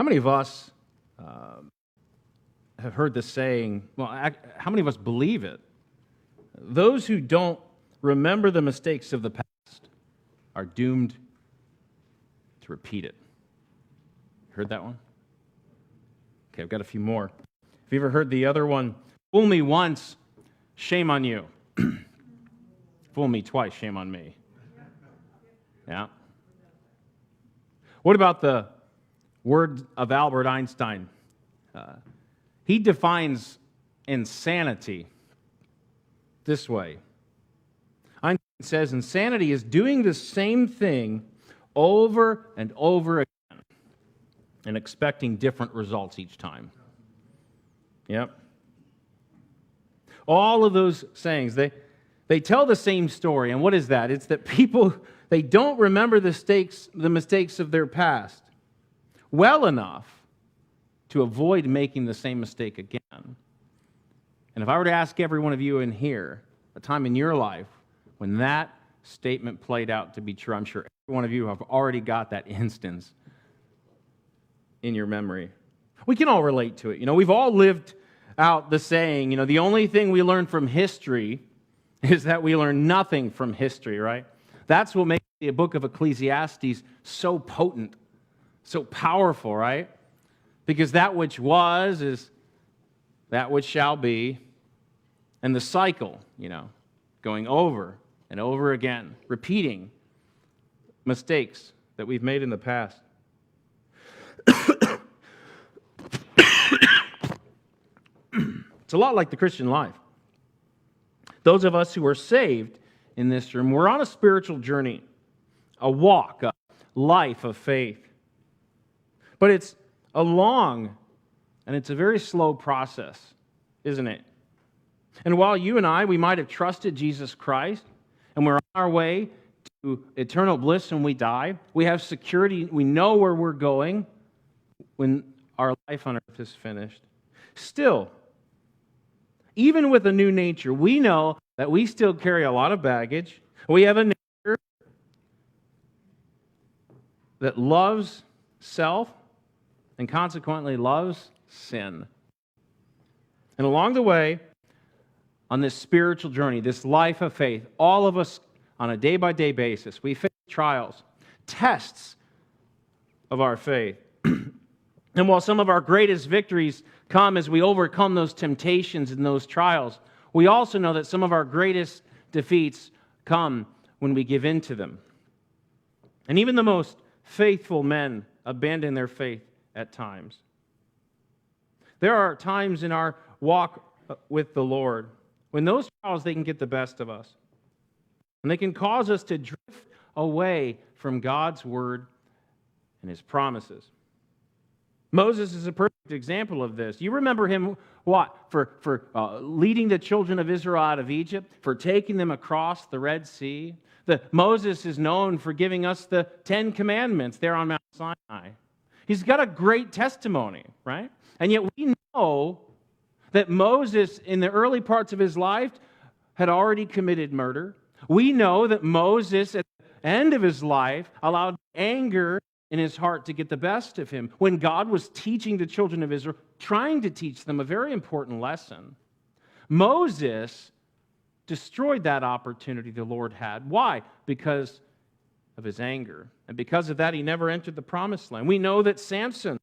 How many of us have heard this saying? Well, how many of us believe it? Those who don't remember the mistakes of the past are doomed to repeat it. Heard that one? Okay, I've got a few more. Have you ever heard the other one? Fool me once, shame on you. Fool me twice, shame on me. Yeah. What about the word of Albert Einstein? He defines insanity this way. Einstein says insanity is doing the same thing over and over again and expecting different results each time. Yep. All of those sayings, they tell the same story. And what is that? It's that people, they don't remember the mistakes of their past well enough to avoid making the same mistake again. And if I were to ask every one of you in here a time in your life when that statement played out to be true, I'm sure every one of you have already got that instance in your memory. We can all relate to it. We've all lived out the saying, the only thing we learn from history is that we learn nothing from history, right? That's what makes the book of Ecclesiastes so potent, so powerful, right? Because that which was is that which shall be, and the cycle, going over and over again, repeating mistakes that we've made in the past. It's a lot like the Christian life. Those of us who are saved in this room, we're on a spiritual journey, a walk, a life of faith. But it's a long and it's a very slow process, isn't it? And while you and I, we might have trusted Jesus Christ and we're on our way to eternal bliss when we die, we have security, we know where we're going when our life on earth is finished. Still, even with a new nature, we know that we still carry a lot of baggage. We have a nature that loves self and consequently loves sin. And along the way, on this spiritual journey, this life of faith, all of us on a day-by-day basis, we face trials, tests of our faith. And while some of our greatest victories come as we overcome those temptations and those trials, we also know that some of our greatest defeats come when we give in to them. And even the most faithful men abandon their faith at times. There are times in our walk with the Lord when those trials, they can get the best of us. And they can cause us to drift away from God's word and His promises. Moses is a perfect example of this. You remember him, what? For leading the children of Israel out of Egypt, for taking them across the Red Sea. Moses is known for giving us the 10 Commandments there on Mount Sinai. He's got a great testimony, right? And yet we know that Moses, in the early parts of his life, had already committed murder. We know that Moses, at the end of his life, allowed anger in his heart to get the best of him when God was teaching the children of Israel, trying to teach them a very important lesson. Moses destroyed that opportunity the Lord had. Why? Because of his anger. And because of that, he never entered the promised land. We know that Samson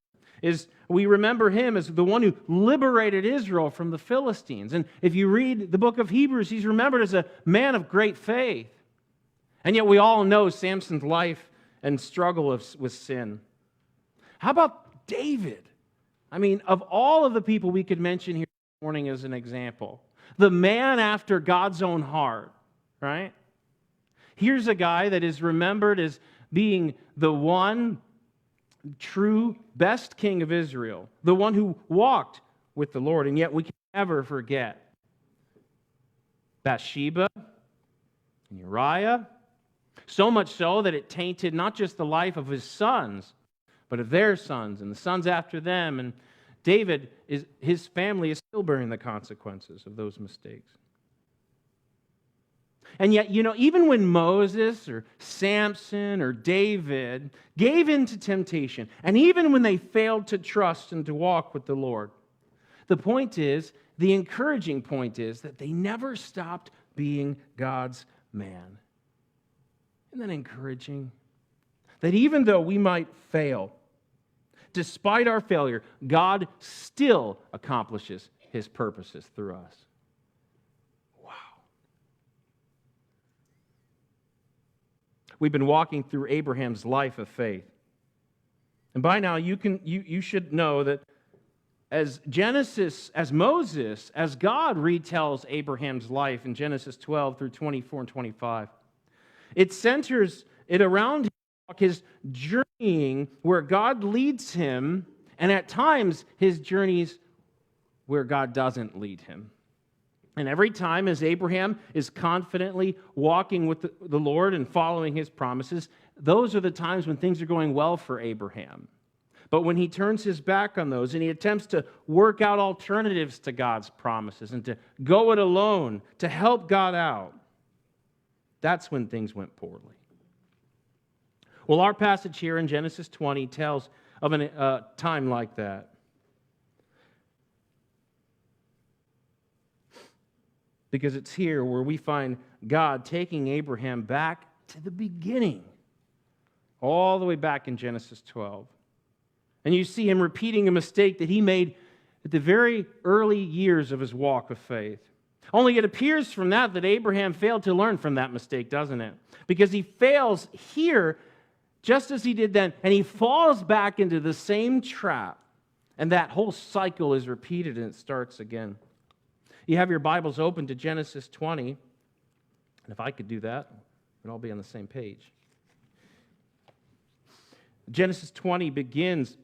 we remember him as the one who liberated Israel from the Philistines. And if you read the book of Hebrews, he's remembered as a man of great faith. And yet we all know Samson's life and struggle with sin. How about David? I mean, of all of the people we could mention here this morning as an example, the man after God's own heart, right? Here's a guy that is remembered as being the one true best king of Israel, the one who walked with the Lord, and yet we can never forget Bathsheba and Uriah, so much so that it tainted not just the life of his sons, but of their sons and the sons after them. And David, his family is still bearing the consequences of those mistakes. And yet, even when Moses or Samson or David gave in to temptation, and even when they failed to trust and to walk with the Lord, the encouraging point is that they never stopped being God's man. Isn't that encouraging? That even though we might fail, despite our failure, God still accomplishes His purposes through us. Wow. We've been walking through Abraham's life of faith. And by now you should know that as Moses, as God retells Abraham's life in Genesis 12 through 24 and 25, it centers it around his journeying where God leads him, and at times his journeys where God doesn't lead him. And every time as Abraham is confidently walking with the Lord and following His promises, those are the times when things are going well for Abraham. But when he turns his back on those and he attempts to work out alternatives to God's promises and to go it alone to help God out, that's when things went poorly. Well, our passage here in Genesis 20 tells of a time like that. Because it's here where we find God taking Abraham back to the beginning, all the way back in Genesis 12. And you see him repeating a mistake that he made at the very early years of his walk of faith. Only it appears from that Abraham failed to learn from that mistake, doesn't it? Because he fails here just as he did then, and he falls back into the same trap, and that whole cycle is repeated and it starts again. You have your Bibles open to Genesis 20, and if I could do that, we'd all be on the same page. Genesis 20 begins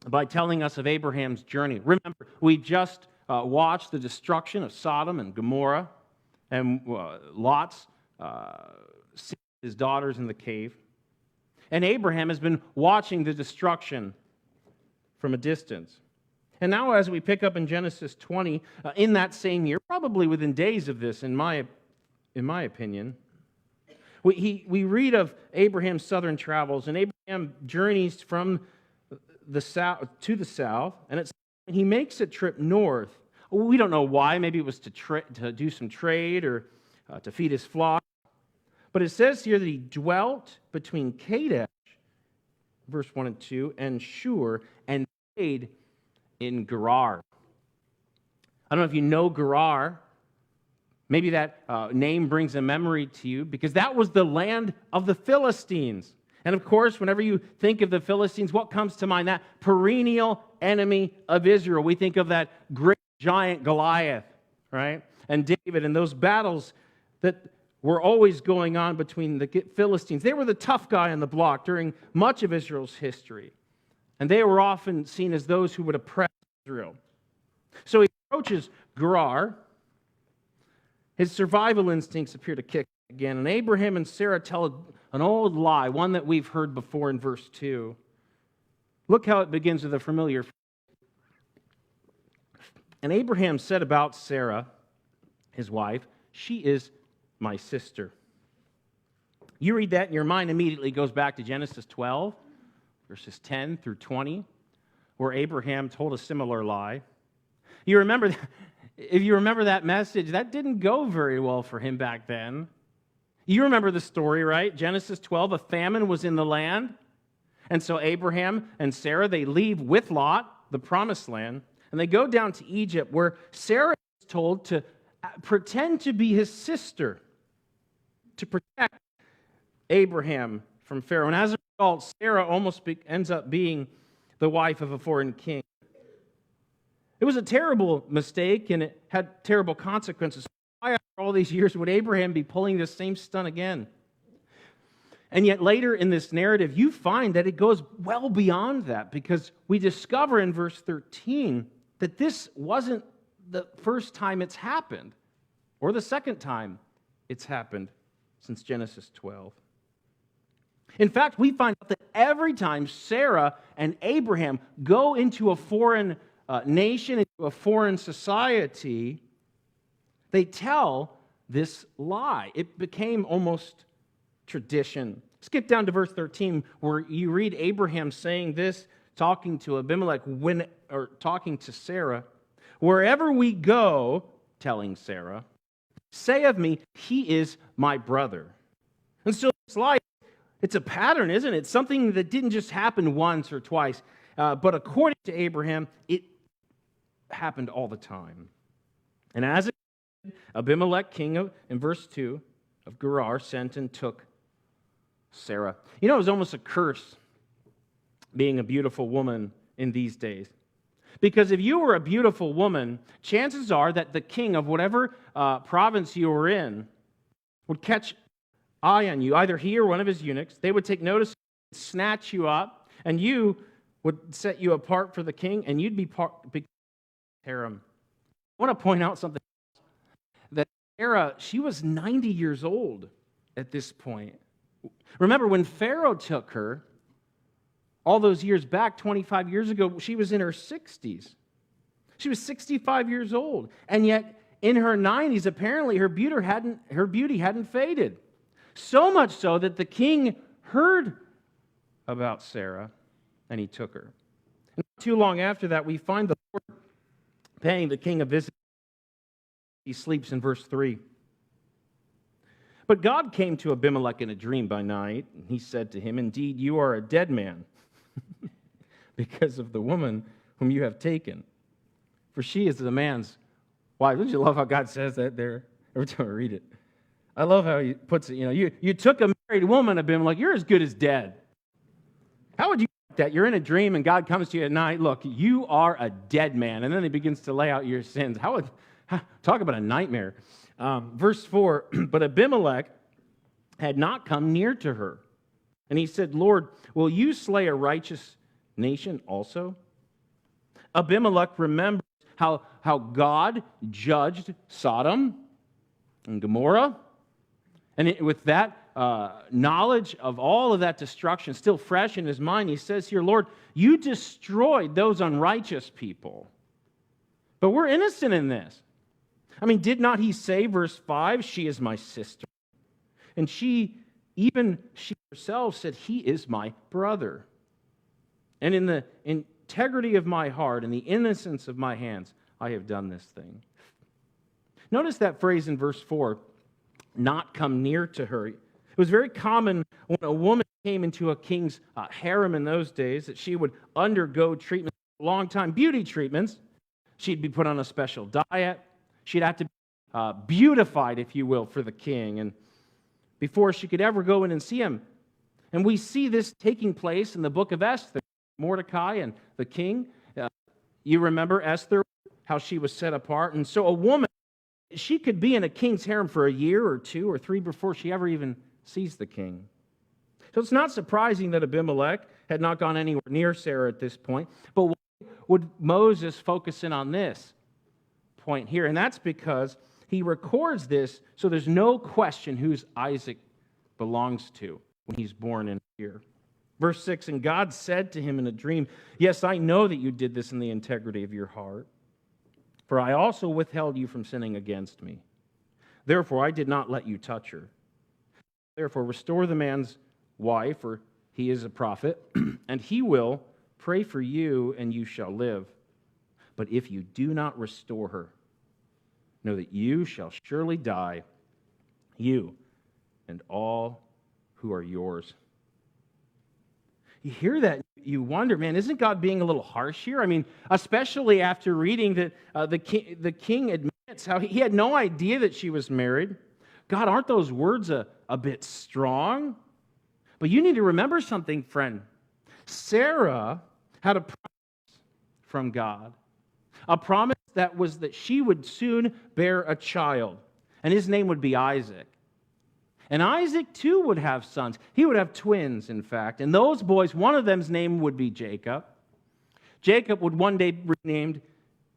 by telling us of Abraham's journey. Remember, we just watched the destruction of Sodom and Gomorrah, and Lot's his daughters in the cave. And Abraham has been watching the destruction from a distance. And now as we pick up in Genesis 20, in that same year, probably within days of this, in my opinion, we read of Abraham's southern travels, and Abraham journeys from the south to the south, and he makes a trip north. We don't know why. Maybe it was to do some trade or to feed his flock. But it says here that he dwelt between Kadesh, verse 1 and 2, and Shur, and stayed in Gerar. I don't know if you know Gerar. Maybe that name brings a memory to you, because that was the land of the Philistines. And of course, whenever you think of the Philistines, what comes to mind? That perennial enemy of Israel. We think of that great giant Goliath, right? And David, and those battles that were always going on between the Philistines. They were the tough guy on the block during much of Israel's history. And they were often seen as those who would oppress Israel. So he approaches Gerar. His survival instincts appear to kick again. And Abraham and Sarah tell an old lie, one that we've heard before in verse 2. Look how it begins with a familiar phrase. And Abraham said about Sarah, his wife, "She is my sister." You read that and your mind immediately goes back to Genesis 12, verses 10 through 20, where Abraham told a similar lie. If you remember that message, that didn't go very well for him back then. You remember the story, right? Genesis 12, a famine was in the land. And so Abraham and Sarah, they leave with Lot, the promised land, and they go down to Egypt, where Sarah is told to pretend to be his sister to protect Abraham from Pharaoh. And as a result, Sarah almost ends up being the wife of a foreign king. It was a terrible mistake, and it had terrible consequences. Why, after all these years, would Abraham be pulling this same stunt again? And yet later in this narrative, you find that it goes well beyond that, because we discover in verse 13 that this wasn't the first time it's happened, or the second time it's happened since Genesis 12. In fact, we find out that every time Sarah and Abraham go into a foreign nation, into a foreign society, they tell this lie. It became almost tradition. Skip down to verse 13 where you read Abraham saying this, talking to Abimelech, talking to Sarah. Wherever we go, telling Sarah, say of me, he is my brother. And so this lie, it's a pattern, isn't it? It's something that didn't just happen once or twice, but according to Abraham, it happened all the time. And as it did, Abimelech, in verse 2 of Gerar, sent and took Sarah. You know, it was almost a curse being a beautiful woman in these days. Because if you were a beautiful woman, chances are that the king of whatever province you were in would catch eye on you, either he or one of his eunuchs. They would take notice, snatch you up, and you would set you apart for the king, and you'd be harem. I want to point out something else, that Sarah, she was 90 years old at this point. Remember, when Pharaoh took her, all those years back, 25 years ago, she was in her 60s. She was 65 years old. And yet, in her 90s, apparently her beauty hadn't faded. So much so that the king heard about Sarah, and he took her. And not too long after that, we find the Lord paying the king a visit. He sleeps in verse 3. But God came to Abimelech in a dream by night, and he said to him, indeed, you are a dead man, because of the woman whom you have taken. For she is the man's wife. Don't you love how God says that there? Every time I read it. I love how he puts it. You took a married woman, Abimelech, you're as good as dead. How would you like that? You're in a dream and God comes to you at night, look, you are a dead man. And then he begins to lay out your sins. Talk about a nightmare. Verse 4, but Abimelech had not come near to her. And he said, Lord, will you slay a righteous nation also? Abimelech remembers how God judged Sodom and Gomorrah. And with that knowledge of all of that destruction still fresh in his mind, he says here, Lord, you destroyed those unrighteous people. But we're innocent in this. I mean, did not he say, verse 5, she is my sister? And she herself said, he is my brother. And in the integrity of my heart and the innocence of my hands, I have done this thing. Notice that phrase in verse 4, not come near to her. It was very common when a woman came into a king's harem in those days that she would undergo treatment for a long time, beauty treatments. She'd be put on a special diet. She'd have to be beautified, if you will, for the king, and before she could ever go in and see him. And we see this taking place in the book of Esther. Mordecai and the king. You remember Esther, how she was set apart. And so a woman, she could be in a king's harem for a year or 2 or 3 before she ever even sees the king. So it's not surprising that Abimelech had not gone anywhere near Sarah at this point. But why would Moses focus in on this point here? And that's because he records this so there's no question whose Isaac belongs to when he's born in here. Verse 6, and God said to him in a dream, yes, I know that you did this in the integrity of your heart, for I also withheld you from sinning against me. Therefore, I did not let you touch her. Therefore, restore the man's wife, for he is a prophet, and he will pray for you, and you shall live. But if you do not restore her, know that you shall surely die, you and all who are yours. You hear that, you wonder, man, isn't God being a little harsh here? I mean, especially after reading that the king admits how he had no idea that she was married. God, aren't those words a bit strong? But you need to remember something, friend. Sarah had a promise from God, a promise that was that she would soon bear a child, and his name would be Isaac. And Isaac, too, would have sons. He would have twins, in fact. And those boys, one of them's name would be Jacob. Jacob would one day be named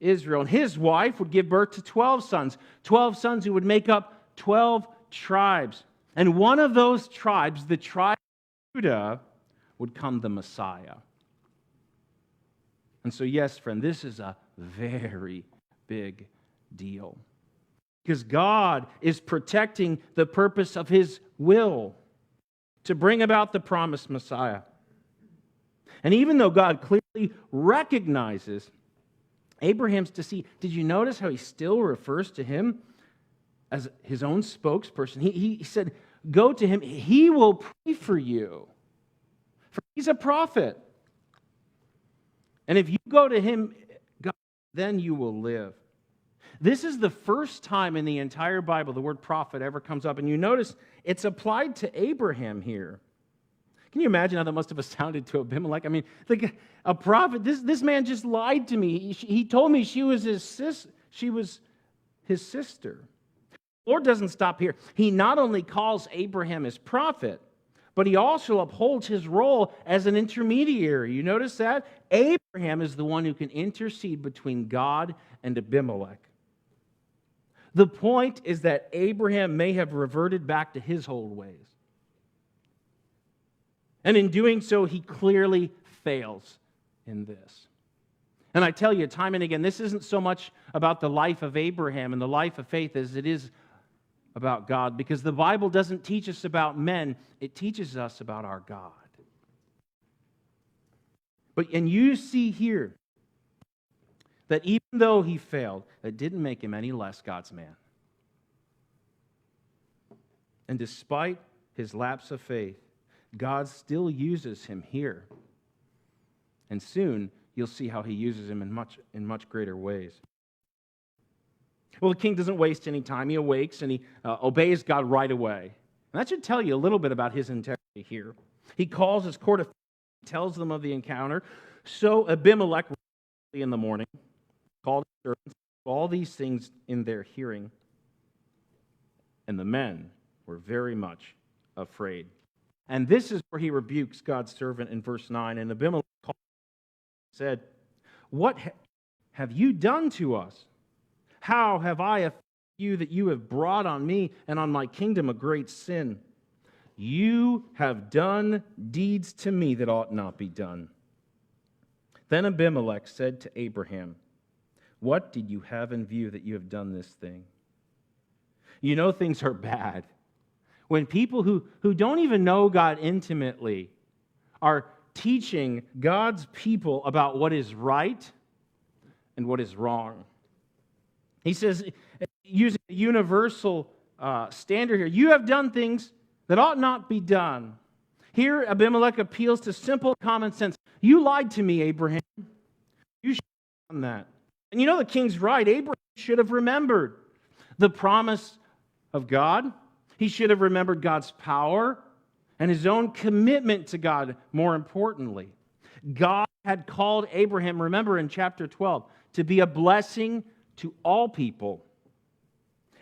Israel. And his wife would give birth to 12 sons. 12 sons who would make up 12 tribes. And one of those tribes, the tribe of Judah, would come the Messiah. And so, yes, friend, this is a very big deal. because God is protecting the purpose of His will to bring about the promised Messiah. And even though God clearly recognizes Abraham's deceit, did you notice how he still refers to him as his own spokesperson? He said, go to him, he will pray for you. For he's a prophet. And if you go to him, God, then you will live. This is the first time in the entire Bible the word prophet ever comes up. And you notice it's applied to Abraham here. Can you imagine how that must have sounded to Abimelech? I mean, like a prophet, this man just lied to me. He told me she was his sister. The Lord doesn't stop here. He not only calls Abraham his prophet, but he also upholds his role as an intermediary. You notice that? Abraham is the one who can intercede between God and Abimelech. The point is that Abraham may have reverted back to his old ways. And in doing so, he clearly fails in this. And I tell you time and again, this isn't so much about the life of Abraham and the life of faith as it is about God, because the Bible doesn't teach us about men, it teaches us about our God. And you see here that even though he failed, it didn't make him any less God's man. And despite his lapse of faith, God still uses him here. And soon, you'll see how he uses him in much greater ways. Well, the king doesn't waste any time. He awakes and he obeys God right away. And that should tell you a little bit about his integrity here. He calls his court of, tells them of the encounter. So Abimelech, in the morning, called his servants, all these things in their hearing. And the men were very much afraid. And this is where he rebukes God's servant in verse 9. And Abimelech said, "What have you done to us? How have I offended you that you have brought on me and on my kingdom a great sin? You have done deeds to me that ought not be done." Then Abimelech said to Abraham, "What did you have in view that you have done this thing?" You know things are bad when people who don't even know God intimately are teaching God's people about what is right and what is wrong. He says, using a universal standard here, you have done things that ought not be done. Here, Abimelech appeals to simple common sense. You lied to me, Abraham. You should have done that. And you know the king's right. Abraham should have remembered the promise of God. He should have remembered God's power and his own commitment to God, more importantly. God had called Abraham, remember in chapter 12, to be a blessing to all people.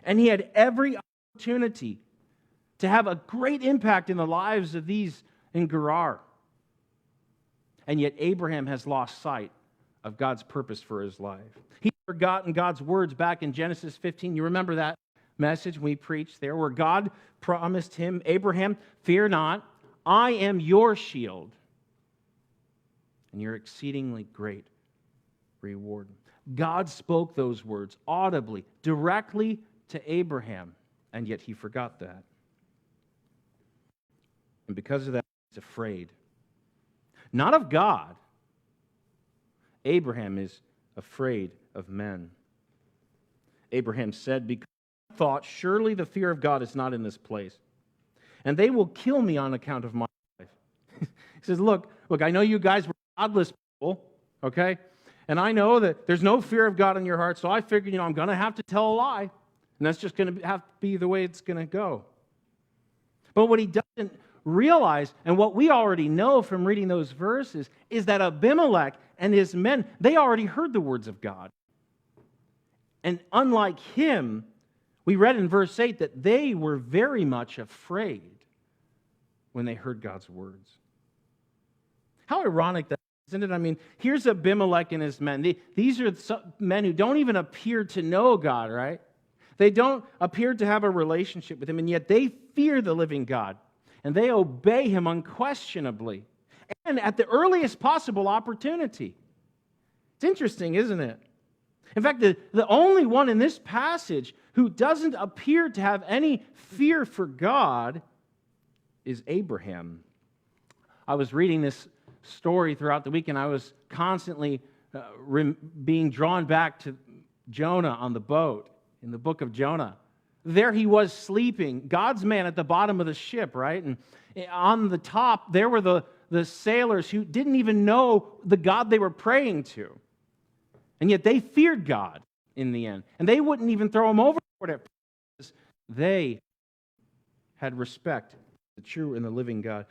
And he had every opportunity to have a great impact in the lives of these in Gerar. And yet Abraham has lost sight of God's purpose for his life. He's forgotten God's words back in Genesis 15. You remember that message we preached there, where God promised him, Abraham, fear not, I am your shield and your exceedingly great reward. God spoke those words audibly, directly to Abraham, and yet he forgot that. And because of that, he's afraid. Not of God. Abraham is afraid of men. Abraham said, because I thought, surely the fear of God is not in this place, and they will kill me on account of my life. He says, look, I know you guys were godless people, okay? And I know that there's no fear of God in your heart, so I figured, I'm going to have to tell a lie, and that's just going to have to be the way it's going to go. But what he doesn't realize, and what we already know from reading those verses, is that Abimelech and his men, they already heard the words of God. And unlike him, we read in verse 8 that they were very much afraid when they heard God's words. How ironic that is, isn't it? I mean, here's Abimelech and his men. These are men who don't even appear to know God, right? They don't appear to have a relationship with him, and yet they fear the living God, and they obey him unquestionably, and at the earliest possible opportunity. It's interesting, isn't it? In fact, the only one in this passage who doesn't appear to have any fear for God is Abraham. I was reading this story throughout the week, and I was constantly being drawn back to Jonah on the boat in the book of Jonah. There he was sleeping, God's man at the bottom of the ship, right? And on the top, there were the sailors who didn't even know the God they were praying to. And yet they feared God in the end. And they wouldn't even throw him overboard because they had respect for the true and the living God.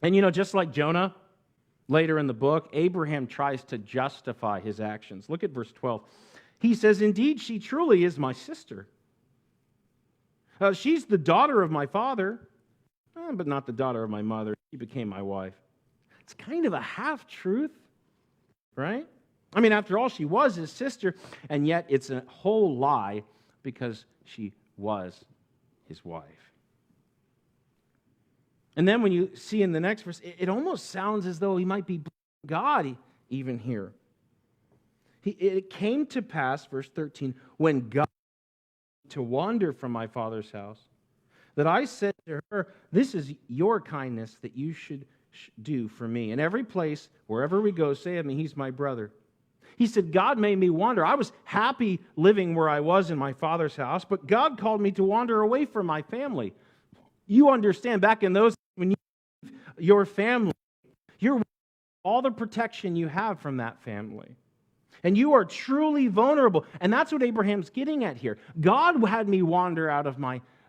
And just like Jonah, later in the book, Abraham tries to justify his actions. Look at verse 12. He says, "Indeed, she truly is my sister. She's the daughter of my father, but not the daughter of my mother. She became my wife." It's kind of a half-truth, right? I mean, after all, she was his sister, and yet it's a whole lie because she was his wife. And then when you see in the next verse, it almost sounds as though he might be God even here. It came to pass, verse 13, when God to wander from my father's house, that I said to her, "This is your kindness that you should do for me. In every place, wherever we go, say of me, he's my brother." He said, God made me wander. I was happy living where I was in my father's house, but God called me to wander away from my family. You understand, back in those days, when you leave your family, you're all the protection you have from that family. And you are truly vulnerable. And that's what Abraham's getting at here. God had me wander out of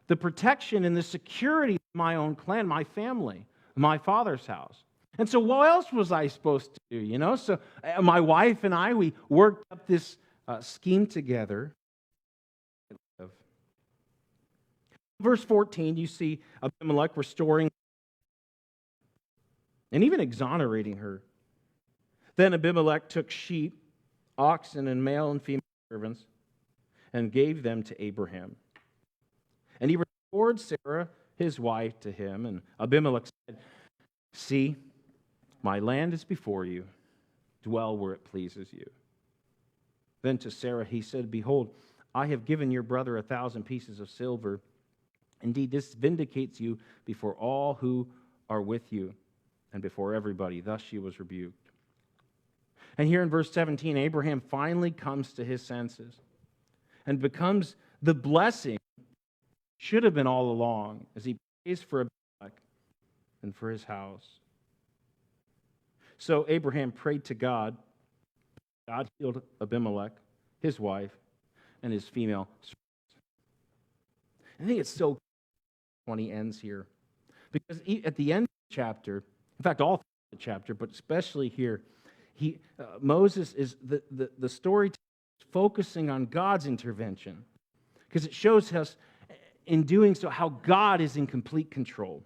the protection and the security of my own clan, my family, my father's house. And so what else was I supposed to do, So my wife and I, we worked up this scheme together. Verse 14, you see Abimelech restoring and even exonerating her. Then Abimelech took sheep, oxen, and male and female servants and gave them to Abraham. And he restored Sarah, his wife, to him. And Abimelech said, "See, my land is before you. Dwell where it pleases you." Then to Sarah he said, "Behold, I have given your brother 1,000 pieces of silver. Indeed, this vindicates you before all who are with you and before everybody." Thus she was rebuked. And here in verse 17, Abraham finally comes to his senses and becomes the blessing should have been all along as he prays for Abimelech and for his house. So Abraham prayed to God. God healed Abimelech, his wife, and his female servants. I think it's so cool when he ends here. Because at the end of the chapter, in fact, all through the chapter, but especially here, Moses is the story focusing on God's intervention. Because it shows us, in doing so, how God is in complete control.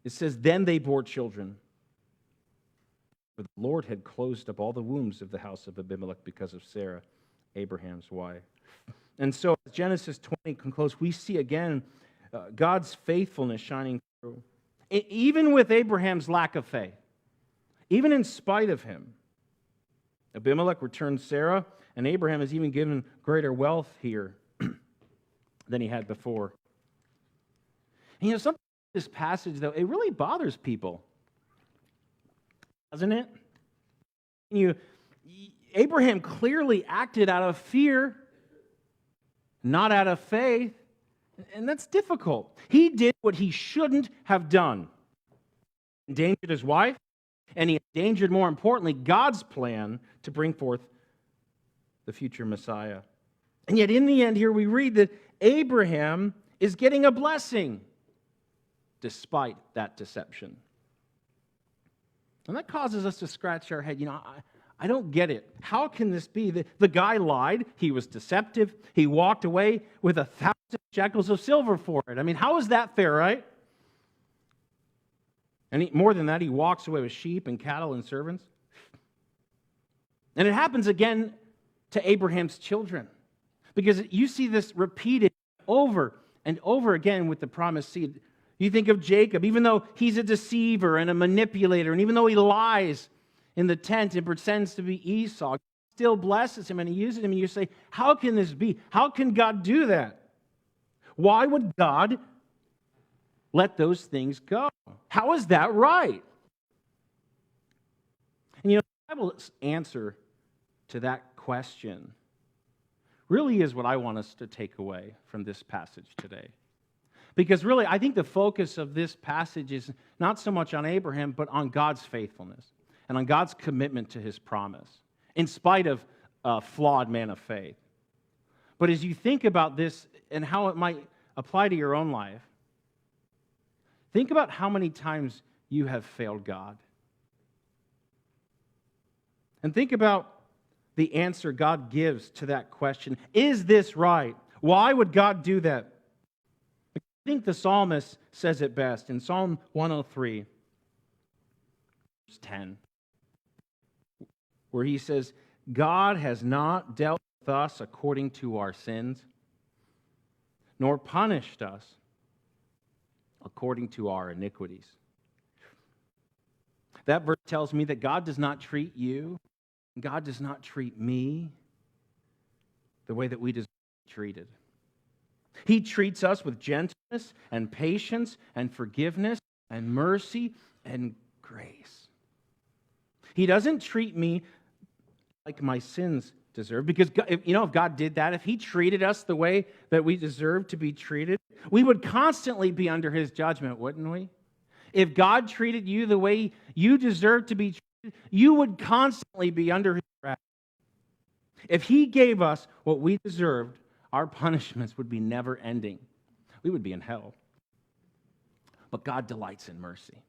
It says, "Then they bore children. For the Lord had closed up all the wombs of the house of Abimelech because of Sarah, Abraham's wife." And so, as Genesis 20 concludes, we see again God's faithfulness shining through. Even with Abraham's lack of faith, even in spite of him, Abimelech returned Sarah, and Abraham is even given greater wealth here than he had before. And something in this passage, though, it really bothers people, doesn't it? Abraham clearly acted out of fear, not out of faith, and that's difficult. He did what he shouldn't have done. He endangered his wife, and he endangered, more importantly, God's plan to bring forth the future Messiah. And yet in the end here we read that Abraham is getting a blessing despite that deception. And that causes us to scratch our head. I don't get it. How can this be? The guy lied. He was deceptive. He walked away with 1,000 shekels of silver for it. I mean, how is that fair, right? And more than that, he walks away with sheep and cattle and servants. And it happens again to Abraham's children. Because you see this repeated over and over again with the promised seed. You think of Jacob, even though he's a deceiver and a manipulator, and even though he lies, in the tent and pretends to be Esau. God still blesses him and he uses him. And you say, how can this be? How can God do that? Why would God let those things go? How is that right? And the Bible's answer to that question really is what I want us to take away from this passage today. Because really, I think the focus of this passage is not so much on Abraham, but on God's faithfulness and on God's commitment to his promise, in spite of a flawed man of faith. But as you think about this and how it might apply to your own life, think about how many times you have failed God. And think about the answer God gives to that question. Is this right? Why would God do that? I think the psalmist says it best in Psalm 103, verse 10, where he says, God has not dealt with us according to our sins, nor punished us according to our iniquities. That verse tells me that God does not treat you, God does not treat me the way that we deserve to be treated. He treats us with gentleness and patience and forgiveness and mercy and grace. He doesn't treat me like my sins deserve, because if God did that, if he treated us the way that we deserve to be treated, we would constantly be under his judgment, wouldn't we? If God treated you the way you deserve to be treated, you would constantly be under his wrath. If he gave us what we deserved, our punishments would be never ending. We would be in hell. But God delights in mercy.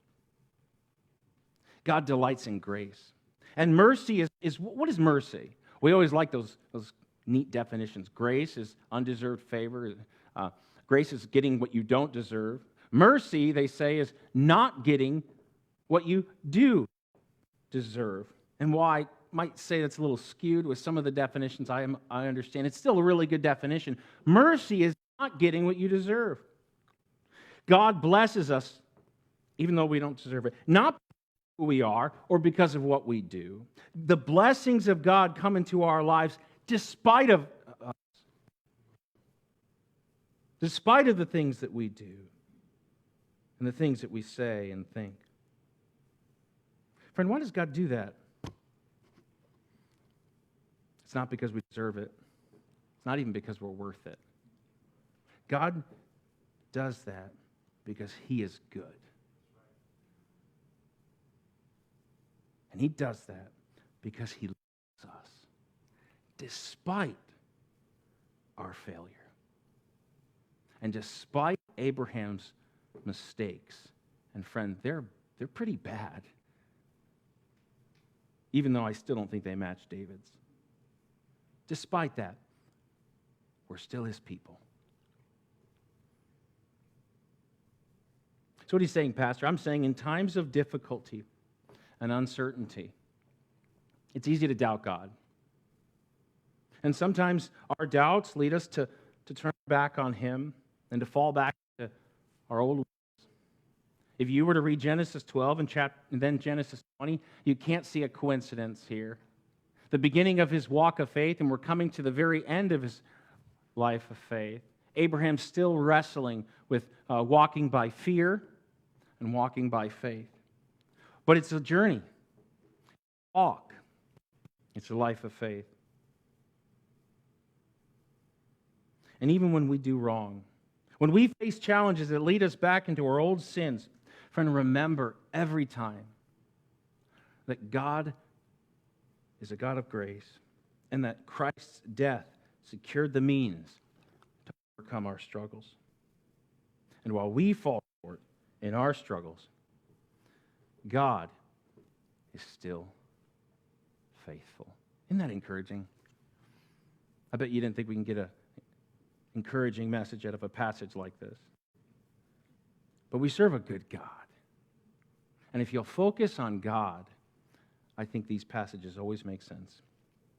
God delights in grace. And mercy is what is mercy? We always like those neat definitions. Grace is undeserved favor. Grace is getting what you don't deserve. Mercy, they say, is not getting what you do deserve. And while I might say that's a little skewed with some of the definitions I understand, it's still a really good definition. Mercy is not getting what you deserve. God blesses us even though we don't deserve it. Not who we are or because of what we do. The blessings of God come into our lives despite of us. Despite of the things that we do and the things that we say and think. Friend, why does God do that? It's not because we deserve it. It's not even because we're worth it. God does that because he is good. And he does that because he loves us despite our failure. And despite Abraham's mistakes, and friend, they're pretty bad. Even though I still don't think they match David's. Despite that, we're still his people. So what he's saying, Pastor, I'm saying in times of difficulty and uncertainty, it's easy to doubt God. And sometimes our doubts lead us to turn back on him and to fall back to our old ways. If you were to read Genesis 12 and then Genesis 20, you can't see a coincidence here. The beginning of his walk of faith, and we're coming to the very end of his life of faith. Abraham's still wrestling with walking by fear and walking by faith. But it's a journey. Walk. It's a life of faith. And even when we do wrong, when we face challenges that lead us back into our old sins, friend, remember every time that God is a God of grace and that Christ's death secured the means to overcome our struggles. And while we fall short in our struggles, God is still faithful. Isn't that encouraging? I bet you didn't think we can get an encouraging message out of a passage like this. But we serve a good God. And if you'll focus on God, I think these passages always make sense.